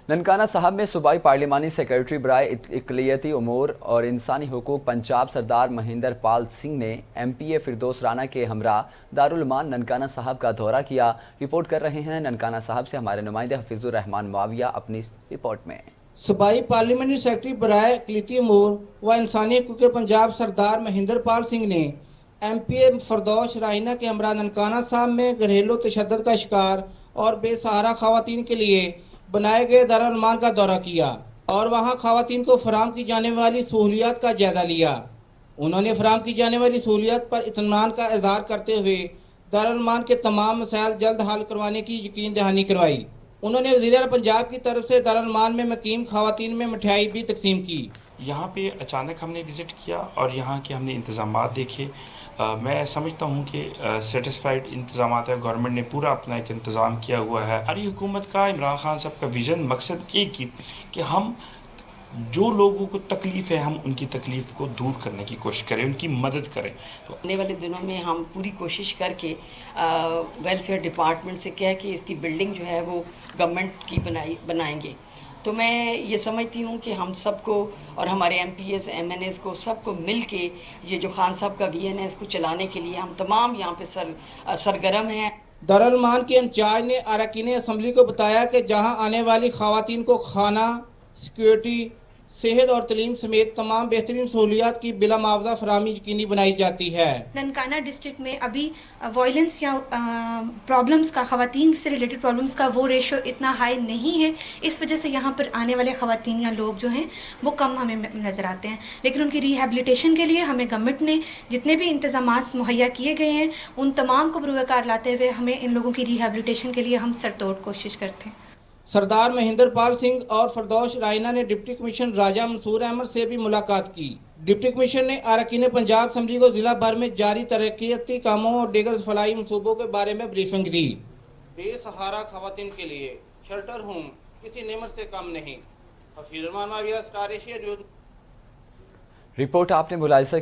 ننکانہ صاحب میں صوبائی پارلیمانی سیکریٹری برائے اقلیتی امور اور انسانی حقوق پنجاب سردار مہندر پال سنگھ نے ایم پی اے فردوس رانا کے ہمراہ دارالمان ننکانہ صاحب کا دورہ کیا۔ رپورٹ کر رہے ہیں ننکانہ صاحب سے ہمارے نمائندے حفیظ الرحمان معاویہ اپنی رپورٹ میں۔ صوبائی پارلیمانی سیکریٹری برائے اقلیتی امور و انسانی حقوق پنجاب سردار مہندر پال سنگھ نے ایم پی اے فردوس رانا کے ہمراہ ننکانہ صاحب میں گھریلو تشدد کا شکار اور بے سہارا خواتین کے لیے بنائے گئے دارالمان کا دورہ کیا اور وہاں خواتین کو فراہم کی جانے والی سہولیات کا جائزہ لیا۔ انہوں نے فراہم کی جانے والی سہولیات پر اطمینان کا اظہار کرتے ہوئے دارالمان کے تمام مسائل جلد حل کروانے کی یقین دہانی کروائی۔ انہوں نے وزیر اعلیٰ پنجاب کی طرف سے دارالمان میں مقیم خواتین میں مٹھائی بھی تقسیم کی۔ یہاں پہ اچانک ہم نے وزٹ کیا اور یہاں کے ہم نے انتظامات دیکھے۔ میں سمجھتا ہوں کہ سیٹسفائیڈ انتظامات ہے، گورنمنٹ نے پورا اپنا ایک انتظام کیا ہوا ہے۔ ہماری حکومت کا، عمران خان صاحب کا ویژن، مقصد ایک ہی کہ ہم جو لوگوں کو تکلیف ہے ہم ان کی تکلیف کو دور کرنے کی کوشش کریں، ان کی مدد کریں۔ آنے والے دنوں میں ہم پوری کوشش کر کے ویلفیئر ڈپارٹمنٹ سے کہہ کے اس کی بلڈنگ جو ہے وہ گورنمنٹ کی بنائیں گے۔ تو میں یہ سمجھتی ہوں کہ ہم سب کو اور ہمارے M P S M N S کو سب کو مل کے یہ جو خان صاحب کا وی این ایس کو چلانے کے لیے ہم تمام یہاں پہ سرگرم ہیں۔ دارالمان کے انچارج نے اراکین اسمبلی کو بتایا کہ جہاں آنے والی خواتین کو کھانا، سیکورٹی، صحت اور تعلیم سمیت تمام بہترین سہولیات کی بلا معاوضہ فراہمی یقینی بنائی جاتی ہے۔ ننکانہ ڈسٹرکٹ میں ابھی وائلنس یا پرابلمس کا، خواتین سے ریلیٹڈ پرابلمس کا وہ ریشو اتنا ہائی نہیں ہے، اس وجہ سے یہاں پر آنے والے خواتین یا لوگ جو ہیں وہ کم ہمیں نظر آتے ہیں، لیکن ان کی ریہیبلیٹیشن کے لیے ہمیں گورنمنٹ نے جتنے بھی انتظامات مہیا کیے گئے ہیں ان تمام کو بروئے کار لاتے ہوئے ہمیں ان لوگوں کی ریہیبلیٹیشن کے لیے ہم سر توڑ کوشش کرتے ہیں۔ سردار مہندر پال سنگھ اور فردوس رانا نے ڈپٹی کمشنر راجہ منصور احمد سے بھی ملاقات کی۔ ڈپٹی کمشنر نے اراکین پنجاب اسمبلی کو ضلع بھر میں جاری ترقیاتی کاموں اور دیگر فلاحی منصوبوں کے بارے میں بریفنگ دی۔ بے سہارا خواتین کے لیے شیلٹر ہوم کسی نعمت سے کم نہیں۔ حفیظ الرحمان معاویہ، اسٹار ایشیا نیوز۔ رپورٹ آپ نے ملاحظہ کی۔